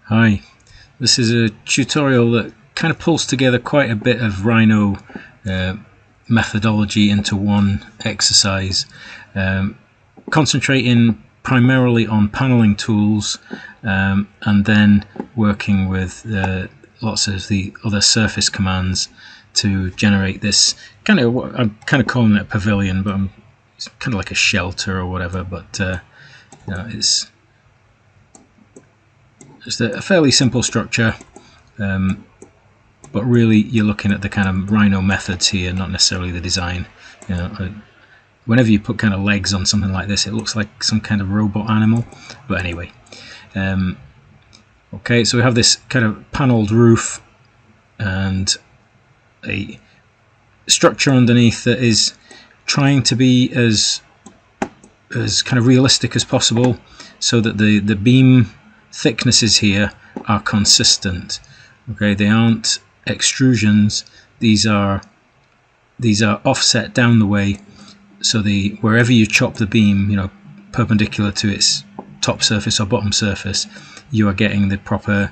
Hi, this is a tutorial that kind of pulls together quite a bit of Rhino methodology into one exercise, concentrating primarily on paneling tools and then working with lots of the other surface commands to generate this kind of, I'm kind of calling it a pavilion, but it's kind of like a shelter or whatever, but you know, it's just a fairly simple structure, but really you're looking at the kind of Rhino methods here, not necessarily the design. You know, whenever you put kind of legs on something like this, it looks like some kind of robot animal. But anyway, okay, so we have this kind of panelled roof and a structure underneath that is trying to be as kind of realistic as possible, so that the beam thicknesses here are consistent. Okay, they aren't extrusions, these are offset down the way, so wherever you chop the beam, you know, perpendicular to its top surface or bottom surface, you are getting the proper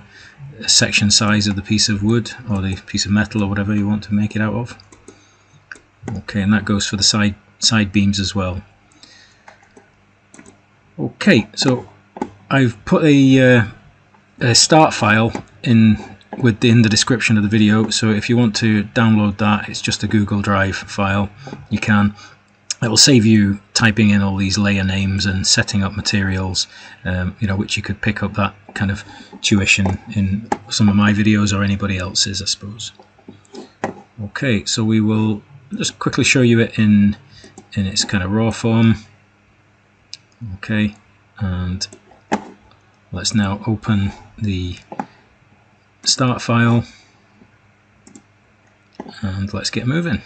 section size of the piece of wood or the piece of metal or whatever you want to make it out of. Okay, and that goes for the side beams as well. Okay, so I've put a start file in the description of the video, so if you want to download that, it's just a Google Drive file. You can. It will save you typing in all these layer names and setting up materials, you know, which you could pick up that kind of tuition in some of my videos or anybody else's, I suppose. Okay, so we will just quickly show you it in its kind of raw form. Okay, and let's now open the start file and let's get moving.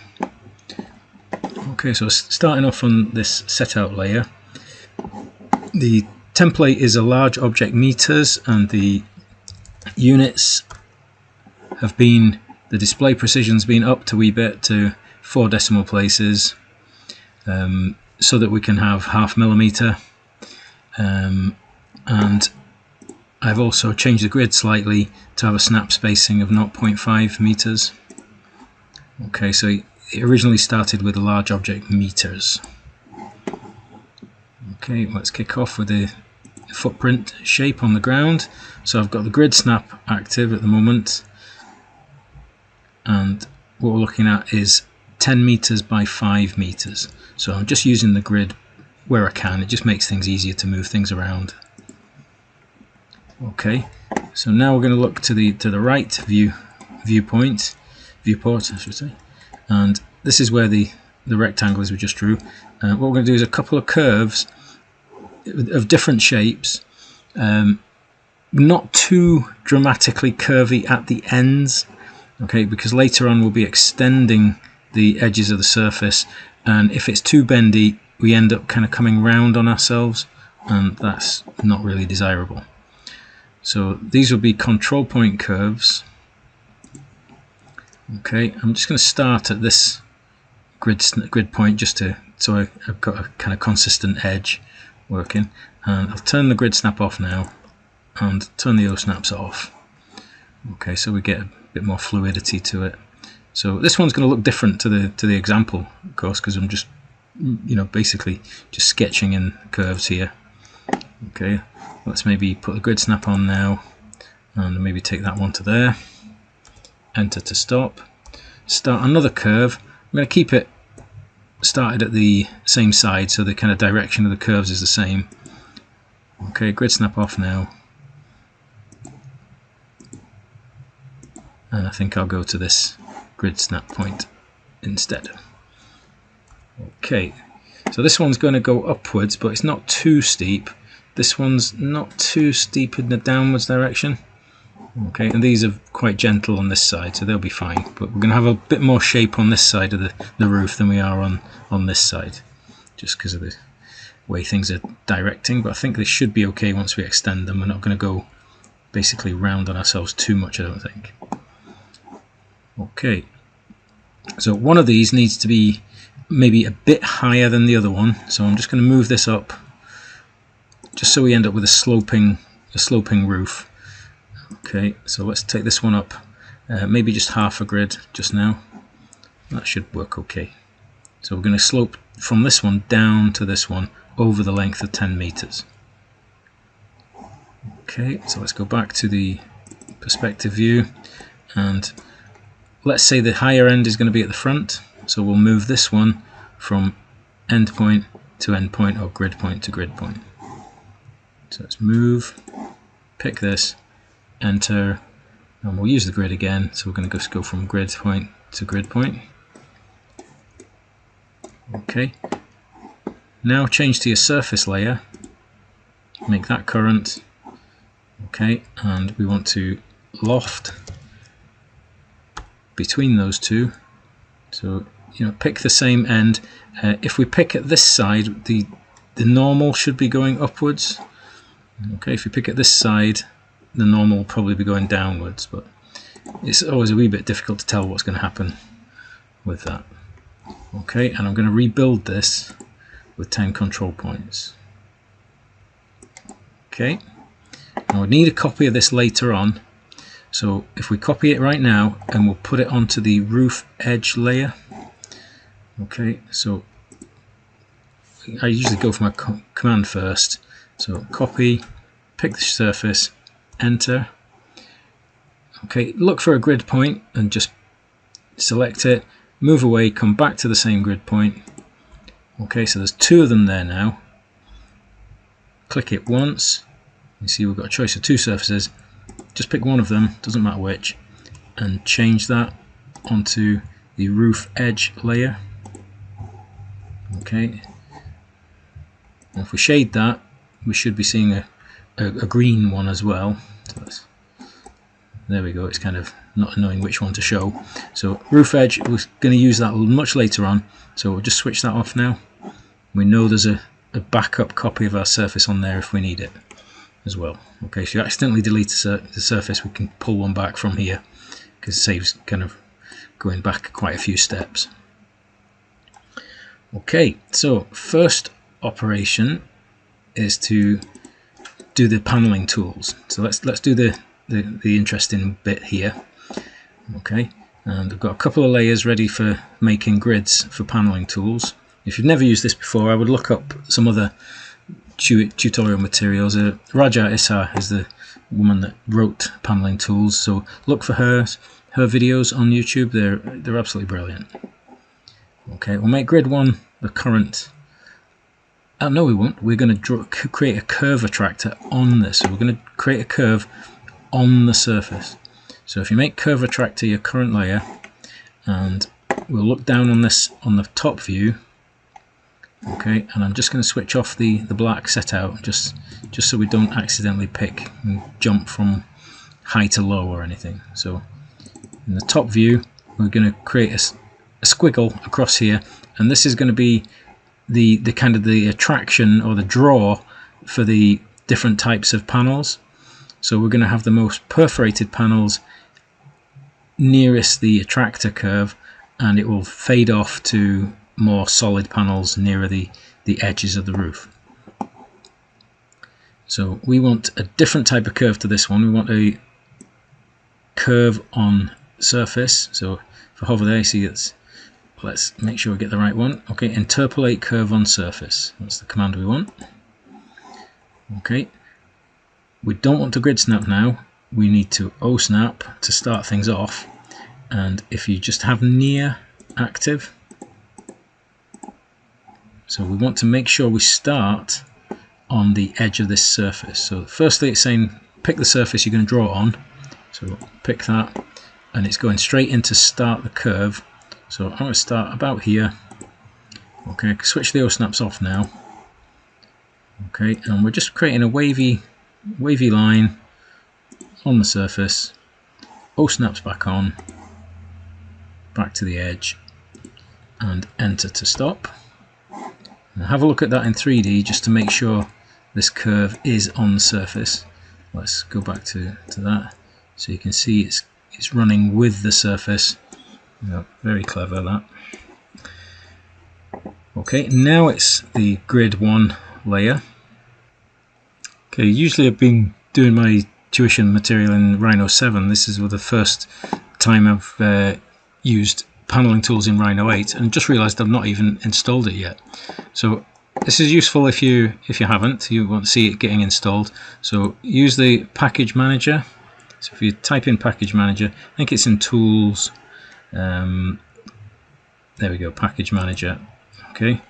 Okay, so starting off on this setout layer, the template is a large object meters, and the units have been, the display precision's been upped a wee bit to 4 decimal places, so that we can have 0.5 millimeter. And I've also changed the grid slightly to have a snap spacing of 0.5 meters. Okay, so it originally started with a large object meters. Okay, let's kick off with the footprint shape on the ground. So I've got the grid snap active at the moment, and what we're looking at is 10 meters by 5 meters. So I'm just using the grid where I can. It just makes things easier to move things around. Okay, so now we're going to look to the right viewport, I should say, and this is where the rectangle is we just drew. What we're going to do is a couple of curves of different shapes, not too dramatically curvy at the ends, okay, because later on we'll be extending the edges of the surface, and if it's too bendy we end up kind of coming round on ourselves, and that's not really desirable. So these will be control point curves. Okay, I'm just going to start at this grid point just so I've got a kind of consistent edge working, and I'll turn the grid snap off now and turn the O snaps off. Okay, so we get a bit more fluidity to it. So this one's going to look different to the example, of course, because I'm just, you know, basically just sketching in curves here. Okay, let's maybe put the grid snap on now, and maybe take that one to there. Enter to stop. Start another curve. I'm going to keep it started at the same side, so the kind of direction of the curves is the same. Okay, grid snap off now. And I think I'll go to this grid snap point instead. Okay, so this one's going to go upwards, but it's not too steep. This one's not too steep in the downwards direction. Okay, and these are quite gentle on this side, so they'll be fine. But we're going to have a bit more shape on this side of the roof than we are on this side, just because of the way things are directing. But I think they should be okay once we extend them. We're not going to go basically round on ourselves too much, I don't think. Okay, so one of these needs to be maybe a bit higher than the other one, so I'm just going to move this up just so we end up with a sloping roof. Okay, so let's take this one up, maybe just half a grid just now. That should work okay. So we're going to slope from this one down to this one over the length of 10 meters. Okay, so let's go back to the perspective view, and let's say the higher end is going to be at the front, so we'll move this one from endpoint to endpoint, or grid point to grid point. So let's move, pick this, enter, and we'll use the grid again, so we're going to just go from grid point to grid point. Okay, now change to your surface layer, make that current. Okay, and we want to loft between those two, so pick the same end. If we pick at this side, the normal should be going upwards. Okay, if you pick at this side, the normal will probably be going downwards, but it's always a wee bit difficult to tell what's going to happen with that. Okay, and I'm going to rebuild this with 10 control points. Okay, now we need a copy of this later on, so if we copy it right now and we'll put it onto the roof edge layer. Okay, so I usually go for my command first, so copy, pick the surface, enter. Okay, look for a grid point and just select it, move away, come back to the same grid point. Okay, so there's two of them there now. Click it once, you see we've got a choice of two surfaces. Just pick one of them, doesn't matter which, and change that onto the roof edge layer. Okay, and if we shade that, we should be seeing a green one as well. So there we go, it's kind of not knowing which one to show. So roof edge, we're going to use that much later on, so we'll just switch that off now. We know there's a backup copy of our surface on there if we need it as well. Okay, if you accidentally delete the surface, we can pull one back from here, because it saves kind of going back quite a few steps. Okay, so first operation is to do the paneling tools. So let's do the interesting bit here. Okay, and I've got a couple of layers ready for making grids for paneling tools. If you've never used this before, I would look up some other tutorial materials. Raja Issa is the woman that wrote paneling tools, so look for her videos on YouTube. They're absolutely brilliant. Okay, we'll make grid 1 the current. Oh, no, we won't. We're going to create a curve attractor on this. So we're going to create a curve on the surface. So if you make curve attractor your current layer, and we'll look down on this on the top view. Okay, and I'm just going to switch off the black set out, just so we don't accidentally pick and jump from high to low or anything. So in the top view, we're going to create a squiggle across here, and this is going to be the kind of the attraction or the draw for the different types of panels. So we're going to have the most perforated panels nearest the attractor curve, and it will fade off to more solid panels nearer the edges of the roof. So we want a different type of curve to this one. We want a curve on surface. So if I hover there, you see let's make sure we get the right one. Okay, interpolate curve on surface. That's the command we want. Okay, we don't want to grid snap now. We need to O snap to start things off. And if you just have near active, so we want to make sure we start on the edge of this surface. So firstly, it's saying pick the surface you're going to draw on. So pick that, and it's going straight into start the curve. So I'm going to start about here. Okay, switch the O snaps off now. Okay, and we're just creating a wavy line on the surface. O snaps back on, back to the edge, and enter to stop. Now have a look at that in 3D just to make sure this curve is on the surface. Let's go back to that, so you can see it's running with the surface. Yeah, very clever that. Okay, now it's the grid 1 layer. Okay, usually I've been doing my tuition material in Rhino 7. This is the first time I've used paneling tools in Rhino 8, and just realized I've not even installed it yet. So this is useful if you haven't, you want to see it getting installed. So use the package manager. So if you type in package manager, I think it's in tools, there we go, package manager. Okay,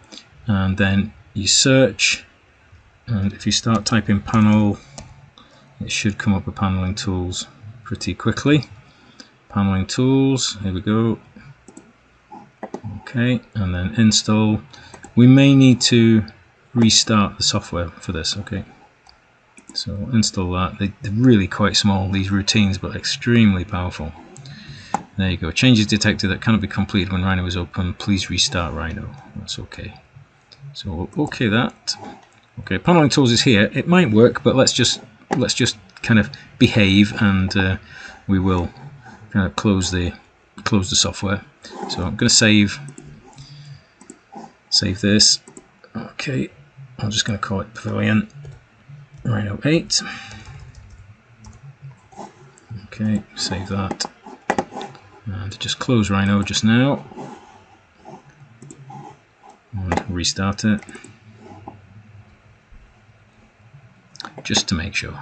and then you search, and if you start typing panel, it should come up with paneling tools pretty quickly. Paneling tools, here we go. Okay, and then install. We may need to restart the software for this. Okay, so install that. They're really quite small, these routines, but extremely powerful. There you go. Changes detected that cannot be completed when Rhino is open. Please restart Rhino. That's okay. So we'll okay that. Okay, paneling tools is here. It might work, but let's just kind of behave, and we will kind of close the software. So I'm going to save this. Okay, I'm just going to call it Pavilion Rhino 8. Okay, save that, and just close Rhino just now and restart it just to make sure.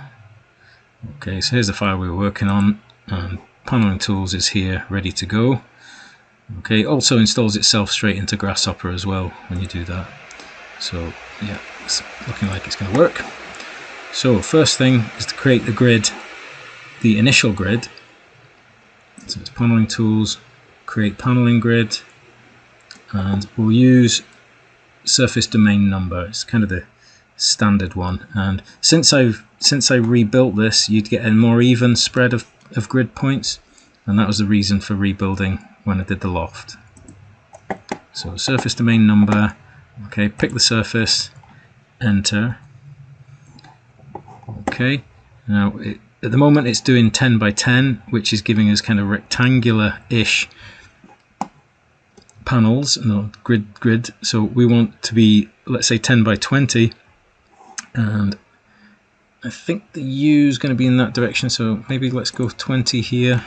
Okay, so here's the file we were working on, and paneling tools is here ready to go. Okay, also installs itself straight into Grasshopper as well when you do that. So yeah, it's looking like it's going to work. So first thing is to create the grid, the initial grid. So it's paneling tools, create paneling grid, and we'll use surface domain number. It's kind of the standard one, and since I rebuilt this, you'd get a more even spread of grid points, and that was the reason for rebuilding when I did the loft. So surface domain number, okay, pick the surface, enter. Okay, now at the moment it's doing 10 by 10, which is giving us kind of rectangular-ish panels, no, grid. So we want to be, let's say, 10 by 20, and I think the U is going to be in that direction, so maybe let's go 20 here.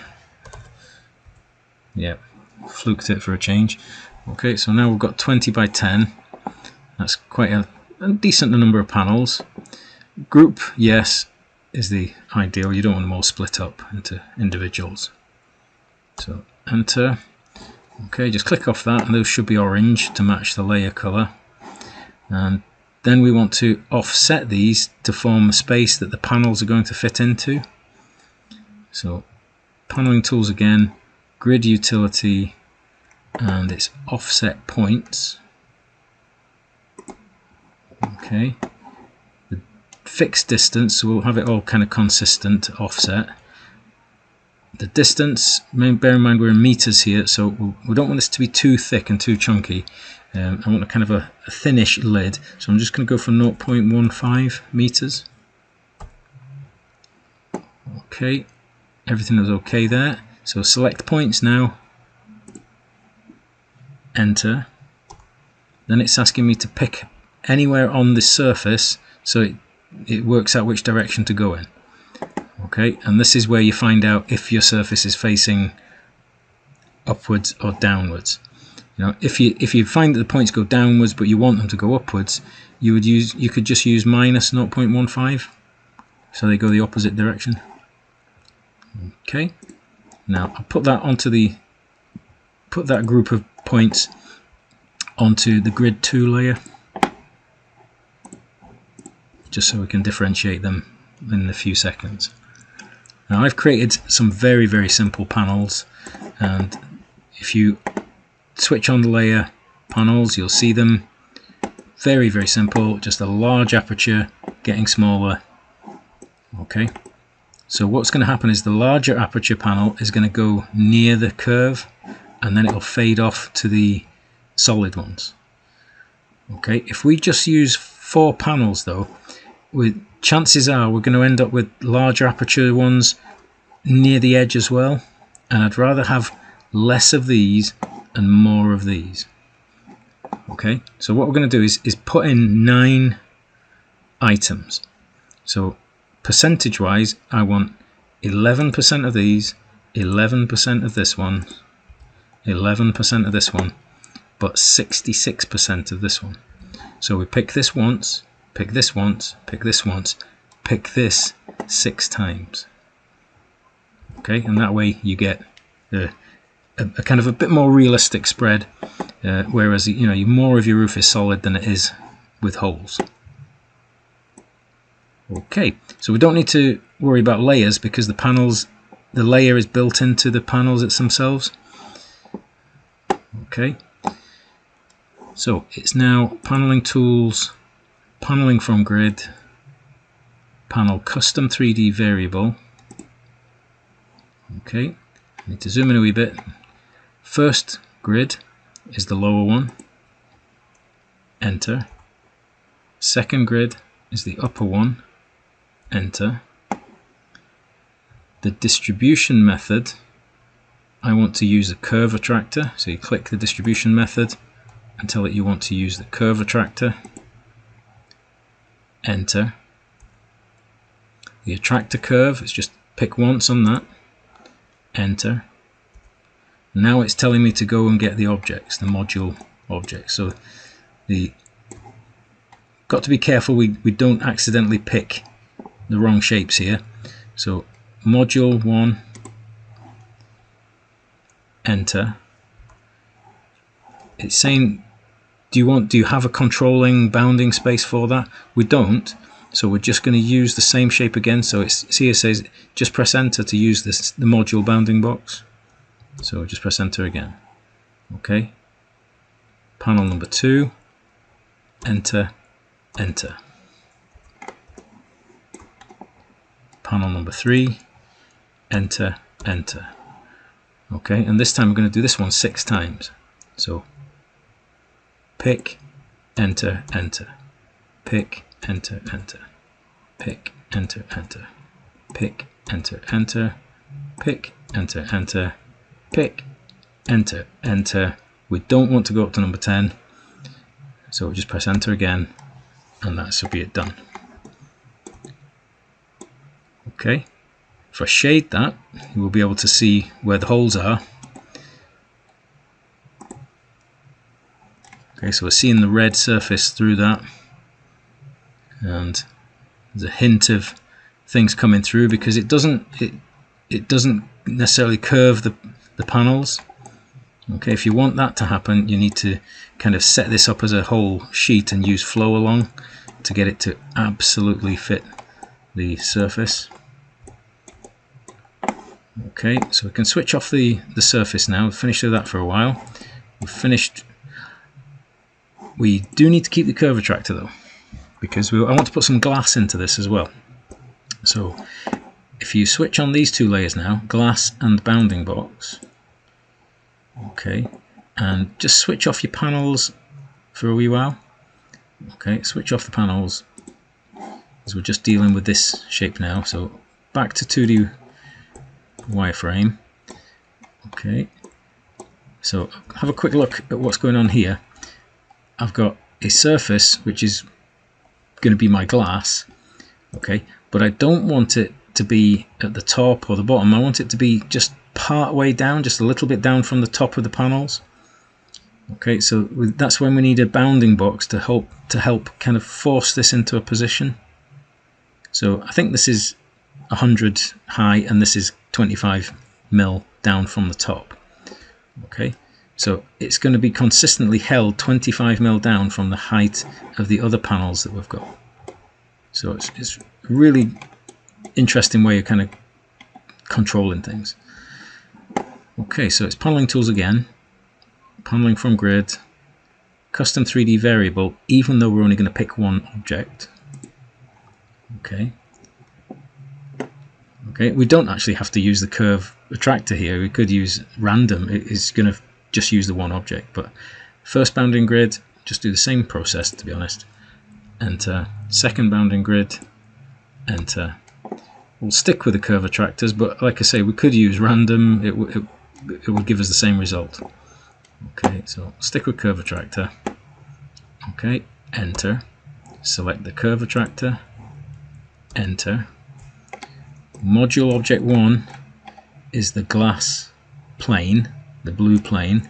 Yeah, fluked it for a change. Okay, so now we've got 20 by 10. That's quite a decent number of panels. Group, yes, is the ideal. You don't want them all split up into individuals. So enter. Okay, just click off that, and those should be orange to match the layer color. And then we want to offset these to form a space that the panels are going to fit into. So paneling tools again, grid utility, and it's offset points. Okay, the fixed distance, so we'll have it all kind of consistent offset. The distance, bear in mind we're in meters here, so we don't want this to be too thick and too chunky. I want a kind of a thinnish lid, so I'm just going to go for 0.15 meters. Okay, everything is okay there. So select points now, enter. Then it's asking me to pick anywhere on the surface, so it works out which direction to go in. Okay, and this is where you find out if your surface is facing upwards or downwards. You know, if you find that the points go downwards but you want them to go upwards, you could just use minus 0.15, so they go the opposite direction. Okay, now I'll put that group of points onto the grid 2 layer, just so we can differentiate them in a few seconds. Now I've created some very, very simple panels, and if you switch on the layer panels, you'll see them. Very, very simple, just a large aperture getting smaller. Okay, so what's going to happen is the larger aperture panel is going to go near the curve, and then it'll fade off to the solid ones. Okay, if we just use 4 panels though, chances are we're going to end up with larger aperture ones near the edge as well, and I'd rather have less of these and more of these. Okay, so what we're going to do is put in 9 items. So percentage wise, I want 11% of these, 11% of this one, 11% of this one, but 66% of this one. So we pick this once, pick this once, pick this once, pick this 6 times. Okay, and that way you get a kind of a bit more realistic spread, whereas more of your roof is solid than it is with holes. Okay, so we don't need to worry about layers because the layer is built into the panels themselves. Okay, so it's now paneling tools, paneling from grid, panel custom 3D variable. Okay, I need to zoom in a wee bit. First grid is the lower one, enter. Second grid is the upper one, enter. The distribution method, I want to use the curve attractor, so you click the distribution method and tell it you want to use the curve attractor, enter. The attractor curve, it's just pick once on that, enter. Now it's telling me to go and get the objects, the module objects. So got to be careful we don't accidentally pick the wrong shapes here. So module 1, enter. It's saying, do you have a controlling bounding space for that? We don't, so we're just going to use the same shape again. So here it says just press enter to use the module bounding box. So just press enter again. Okay, panel number 2, enter, enter. Panel number 3, enter, enter. Okay, and this time we're going to do this one 6 times. So pick, enter, enter, pick, enter, enter, pick, enter, enter, pick, enter, enter, pick, enter, enter, pick, enter, enter. We don't want to go up to number 10, so we'll just press enter again, and that should be it done. Okay, if I shade that, you will be able to see where the holes are. Okay, so we're seeing the red surface through that, and there's a hint of things coming through because it doesn't necessarily curve the panels. Okay, if you want that to happen, you need to kind of set this up as a whole sheet and use flow along to get it to absolutely fit the surface. Okay, so we can switch off the surface now. We've finished with that for a while. We've finished. We do need to keep the curve attractor though, because I want to put some glass into this as well. So if you switch on these 2 layers now, glass and bounding box, okay, and just switch off your panels for a wee while. Okay, switch off the panels as we're just dealing with this shape now. So back to 2D wireframe. Okay, so have a quick look at what's going on here. I've got a surface which is going to be my glass, okay, but I don't want it to be at the top or the bottom. I want it to be just part way down, just a little bit down from the top of the panels. Okay, so that's when we need a bounding box to help kind of force this into a position. So I think this is 100 high and this is 25 mil down from the top. Okay, so it's going to be consistently held 25 mil down from the height of the other panels that we've got. So it's a really interesting way of kind of controlling things. Okay, so it's paneling tools again, paneling from grid, custom 3D variable, even though we're only going to pick one object. Okay. Okay, we don't actually have to use the curve attractor here. We could use random. It's going to just use the one object. But first bounding grid, just do the same process, to be honest. Enter. Second bounding grid, enter. We'll stick with the curve attractors, but like I say, we could use random. It would give us the same result. Okay, so stick with curve attractor. Okay, enter. Select the curve attractor. Enter. module object 1 is the glass plane, the blue plane,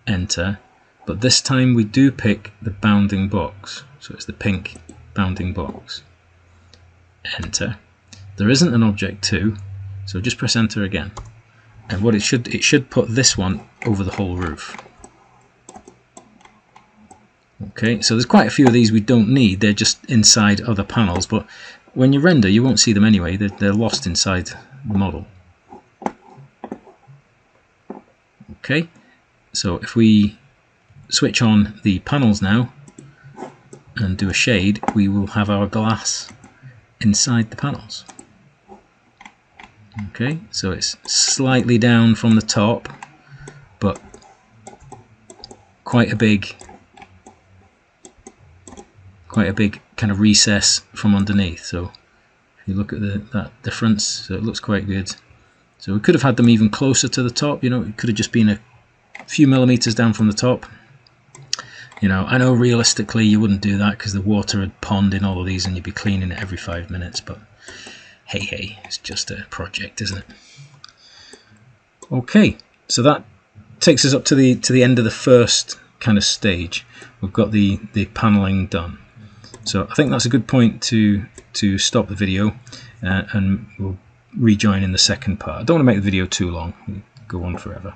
enter, but this time we do pick the bounding box, so it's the pink bounding box, enter. There isn't an object 2, so just press enter again, and what it should put this one over the whole roof. Okay, so there's quite a few of these we don't need, they're just inside other panels, but when you render you won't see them anyway, they're lost inside the model. Okay, so if we switch on the panels now and do a shade, we will have our glass inside the panels. Okay, so it's slightly down from the top, but quite a big kind of recess from underneath. So if you look at that difference, so it looks quite good. So we could have had them even closer to the top, you know, it could have just been a few millimeters down from the top. You know, I know realistically you wouldn't do that because the water would pond in all of these and you'd be cleaning it every 5 minutes, but hey, it's just a project, isn't it? Okay, so that takes us up to the end of the first kind of stage. We've got the paneling done. So I think that's a good point to stop the video, and we'll rejoin in the second part. I don't want to make the video too long, it'll go on forever.